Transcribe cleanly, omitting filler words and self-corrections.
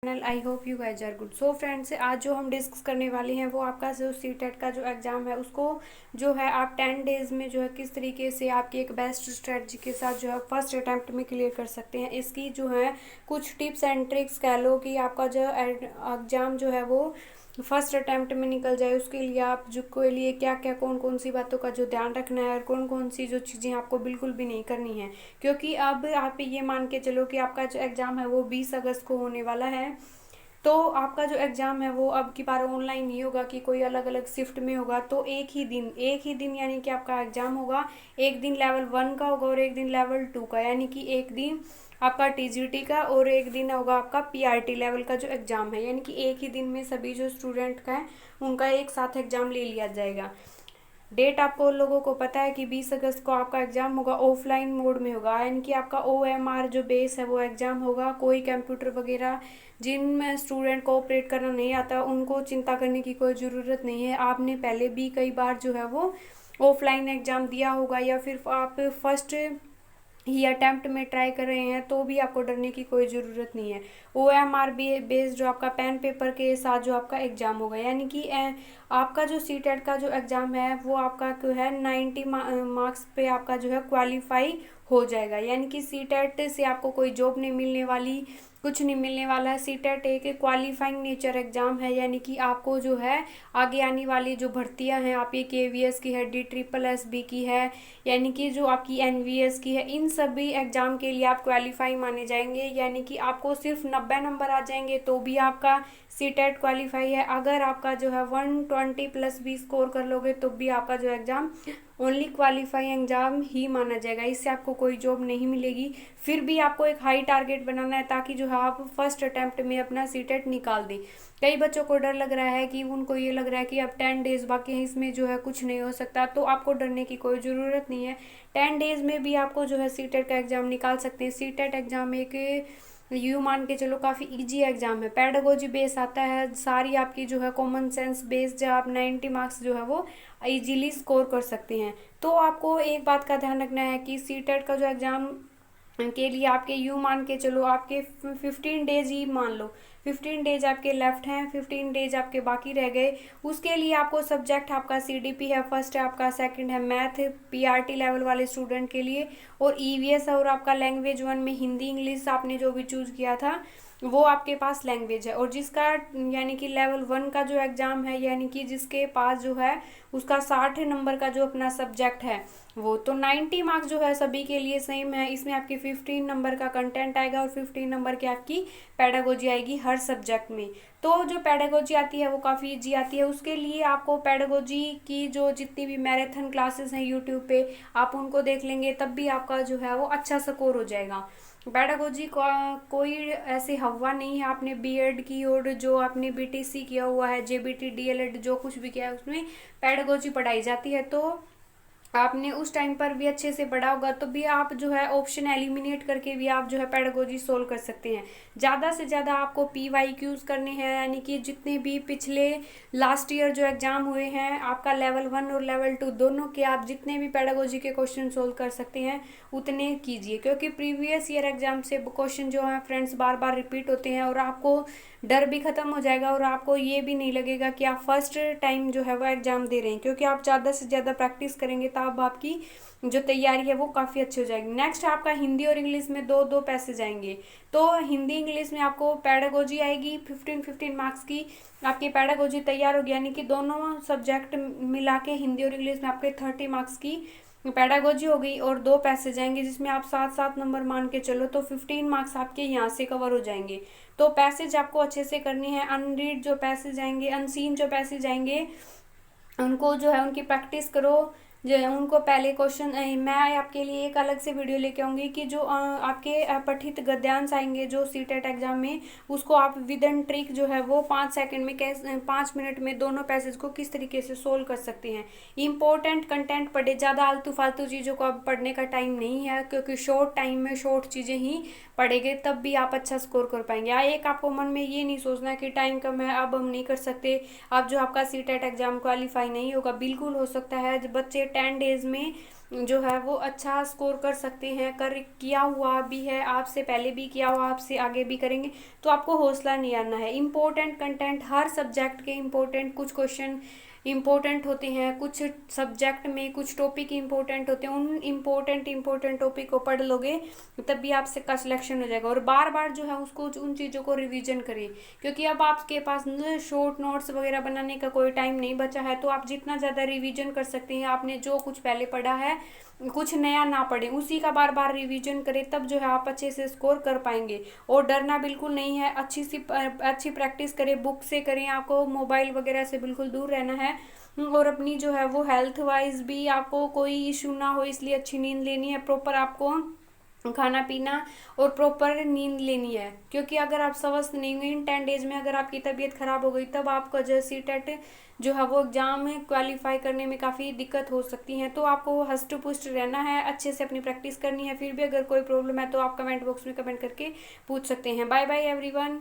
I hope you guys are good. So friends, आज जो हम डिस्कस करने वाले हैं वो आपका जो सीटेट का जो एग्ज़ाम है उसको जो है आप 10 डेज़ में जो है किस तरीके से आपकी एक बेस्ट स्ट्रेटजी के साथ जो है फर्स्ट अटैम्प्ट में क्लियर कर सकते हैं। इसकी जो है कुछ टिप्स एंड ट्रिक्स कह लो कि आपका जो एग्ज़ाम जो है वो फर्स्ट अटैम्प्ट में निकल जाए, उसके लिए आप जो के लिए क्या क्या कौन कौन सी बातों का जो ध्यान रखना है और कौन कौन सी जो चीज़ें आपको बिल्कुल भी नहीं करनी है। क्योंकि अब आप ये मान के चलो कि आपका जो एग्ज़ाम है वो 20 अगस्त को होने वाला है। तो आपका जो एग्ज़ाम है वो अब की बार ऑनलाइन नहीं होगा कि कोई अलग अलग शिफ्ट में होगा। तो एक ही दिन यानी कि आपका एग्ज़ाम होगा। एक दिन लेवल 1 का होगा और एक दिन लेवल 2 का, यानी कि एक दिन आपका टीजीटी का और एक दिन होगा आपका पीआरटी लेवल का जो एग्ज़ाम है। यानी कि एक ही दिन में सभी जो स्टूडेंट का है उनका एक साथ एग्ज़ाम ले लिया जाएगा। डेट आपको लोगों को पता है कि 20 अगस्त को आपका एग्ज़ाम होगा, ऑफलाइन मोड में होगा। यानी कि आपका OMR जो बेस है वो एग्ज़ाम होगा। कोई कंप्यूटर वगैरह जिन स्टूडेंट को ऑपरेट करना नहीं आता उनको चिंता करने की कोई ज़रूरत नहीं है। आपने पहले भी कई बार जो है वो ऑफलाइन एग्ज़ाम दिया होगा या फिर आप फर्स्ट ही अटैम्प्ट में ट्राई कर रहे हैं तो भी आपको डरने की कोई ज़रूरत नहीं है। OMR बेस्ड जो आपका पेन पेपर के साथ जो आपका एग्ज़ाम होगा, यानी कि आपका जो सीटेट का जो एग्ज़ाम है वो आपका जो है 90 मार्क्स पे आपका जो है क्वालिफाई हो जाएगा। यानी कि सीटेट से आपको कोई जॉब नहीं मिलने वाली, कुछ नहीं मिलने वाला है। सीटेट एक क्वालिफाइंग नेचर एग्ज़ाम है, यानी कि आपको जो है आगे आने वाली जो भर्तियां हैं, आप ये KVS की है, DSSB की है, यानी कि जो आपकी NVS की है, इन सभी एग्ज़ाम के लिए आप क्वालिफाई माने जाएंगे। यानी कि आपको सिर्फ 90 नंबर आ जाएंगे तो भी आपका सीटेट क्वालिफाई है। अगर आपका जो है 120+ भी स्कोर कर लोगे तो भी आपका जो एग्ज़ाम ओनली क्वालिफाई एग्ज़ाम ही माना जाएगा। इससे आपको कोई जॉब नहीं मिलेगी। फिर भी आपको एक हाई टारगेट बनाना है ताकि जो है आप फर्स्ट अटैम्प्ट में अपना सीटेट निकाल दें। कई बच्चों को डर लग रहा है कि उनको ये लग रहा है कि अब 10 डेज़ बाकी हैं, इसमें जो है कुछ नहीं हो सकता। तो आपको डरने की कोई ज़रूरत नहीं है। 10 डेज़ में भी आपको जो है सीटेट का एग्ज़ाम निकाल सकते हैं। सीटेट एग्ज़ाम एक यू मान के चलो काफ़ी इजी एग्ज़ाम है। पेडागोजी बेस आता है, सारी आपकी जो है कॉमन सेंस बेस्ड जब आप 90 मार्क्स जो है वो इजीली स्कोर कर सकते हैं। तो आपको एक बात का ध्यान रखना है कि सीटेट का जो एग्ज़ाम के लिए आपके यू मान के चलो आपके 15 डेज ही मान लो, 15 डेज आपके लेफ्ट हैं, 15 डेज आपके बाकी रह गए। उसके लिए आपको सब्जेक्ट आपका CDP है, फर्स्ट है आपका, सेकंड है मैथ PRT लेवल वाले स्टूडेंट के लिए, और EVS और आपका लैंग्वेज 1 में हिंदी इंग्लिश आपने जो भी चूज़ किया था वो आपके पास लैंग्वेज है। और जिसका यानी कि लेवल 1 का जो एग्ज़ाम है, यानी कि जिसके पास जो है उसका 60 नंबर का जो अपना सब्जेक्ट है वो, तो 90 मार्क्स जो है सभी के लिए सेम है। इसमें आपकी 15 नंबर का कंटेंट आएगा और 15 नंबर की आपकी पेडागोजी आएगी हर सब्जेक्ट में। तो जो पेडागोजी आती है वो काफ़ी इजी आती है। उसके लिए आपको पेडागोजी की जो जितनी भी मैराथन क्लासेस हैं यूट्यूब पे, आप उनको देख लेंगे तब भी आपका जो है वो अच्छा स्कोर हो जाएगा। पेडागोजी का कोई ऐसे हवा नहीं है। आपने B.Ed की और जो आपने BTC किया हुआ है, JBT DLED जो कुछ भी किया है उसमें पेडागोजी पढ़ाई जाती है। तो आपने उस टाइम पर भी अच्छे से पढ़ा होगा तो भी आप जो है ऑप्शन एलिमिनेट करके भी आप जो है पेडागोजी सोल्व कर सकते हैं। ज़्यादा से ज़्यादा आपको PYQs करने हैं, यानी कि जितने भी पिछले लास्ट ईयर जो एग्ज़ाम हुए हैं आपका लेवल 1 और लेवल 2 दोनों के, आप जितने भी पेडागोजी के क्वेश्चन सोल्व कर सकते हैं उतने कीजिए। क्योंकि प्रीवियस ईयर एग्ज़ाम से क्वेश्चन जो हैं फ्रेंड्स बार बार रिपीट होते हैं और आपको डर भी ख़त्म हो जाएगा और आपको ये भी नहीं लगेगा कि आप फर्स्ट टाइम जो है वो एग्ज़ाम दे रहे हैं। क्योंकि आप ज़्यादा से ज़्यादा प्रैक्टिस करेंगे तब आपकी जो तैयारी है वो काफ़ी अच्छी हो जाएगी। नेक्स्ट आपका हिंदी और इंग्लिश में दो दो पैसेज आएंगे। तो हिंदी इंग्लिश में आपको पेडागोजी आएगी 15-15 मार्क्स की, आपकी पेडागोजी तैयार होगी। यानी कि दोनों सब्जेक्ट मिला के हिंदी और इंग्लिश में आपके 30 मार्क्स की पेडागोजी हो गई और दो पैसेज आएंगे जिसमें आप 7-7 नंबर मान के चलो तो 15 मार्क्स आपके यहाँ से कवर हो जाएंगे। तो पैसेज आपको अच्छे से करनी है। अनरीड जो पैसेज आएंगे, अनसीन जो पैसेज आएंगे उनको जो है उनकी प्रैक्टिस करो। जो है उनको पहले क्वेश्चन मैं आपके लिए एक अलग से वीडियो लेके आऊँगी कि जो आपके पठित गद्यांश आएंगे जो सीटेट एग्जाम में, उसको आप विद इन ट्रिक जो है वो 5 सेकंड में कैसे 5 मिनट में दोनों पैसेज को किस तरीके से सोल्व कर सकते हैं। इंपॉर्टेंट कंटेंट पढ़े, ज़्यादा आलतू फालतू चीज़ों को अब पढ़ने का टाइम नहीं है, क्योंकि शॉर्ट टाइम में शॉर्ट चीज़ें ही पढ़ेंगे तब भी आप अच्छा स्कोर कर पाएंगे। एक आपको मन में ये नहीं सोचना कि टाइम कम है अब हम नहीं कर सकते, अब जो आपका सीटेट एग्जाम क्वालिफाई नहीं होगा। बिल्कुल हो सकता है। बच्चे 10 डेज़ में जो है वो अच्छा स्कोर कर सकते हैं। कर किया हुआ भी है, आपसे पहले भी किया हुआ, आपसे आगे भी करेंगे। तो आपको हौसला नहीं आना है। इम्पोर्टेंट कंटेंट, हर सब्जेक्ट के इम्पोर्टेंट कुछ क्वेश्चन इम्पोर्टेंट होते हैं, कुछ सब्जेक्ट में कुछ टॉपिक इम्पोर्टेंट होते हैं। उन इम्पोर्टेंट टॉपिक को पढ़ लोगे तब भी आपसे का सिलेक्शन हो जाएगा। और बार बार जो है उसको उन चीज़ों को रिवीजन करें, क्योंकि अब आपके पास शॉर्ट नोट्स वगैरह बनाने का कोई टाइम नहीं बचा है। तो आप जितना ज़्यादा रिवीजन कर सकते हैं, आपने जो कुछ पहले पढ़ा है कुछ नया ना पढ़ें, उसी का बार बार रिवीजन करें, तब जो है आप अच्छे से स्कोर कर पाएंगे। और डरना बिल्कुल नहीं है, अच्छी प्रैक्टिस करें, बुक से करें, आपको मोबाइल वगैरह से बिल्कुल दूर रहना है। और अपनी जो है वो हेल्थ वाइज भी आपको कोई इशू ना हो, इसलिए अच्छी नींद लेनी है, प्रॉपर आपको खाना पीना और प्रॉपर नींद लेनी है। क्योंकि अगर आप स्वस्थ नहीं हुए इन 10 डेज में, अगर आपकी तबीयत खराब हो गई, तब आपका जो सीटेट जो है वो एग्जाम में क्वालिफाई करने में काफ़ी दिक्कत हो सकती है। तो आपको हष्ट पुष्ट रहना है, अच्छे से अपनी प्रैक्टिस करनी है। फिर भी अगर कोई प्रॉब्लम है तो आप कमेंट बॉक्स में कमेंट करके पूछ सकते हैं। Bye bye everyone.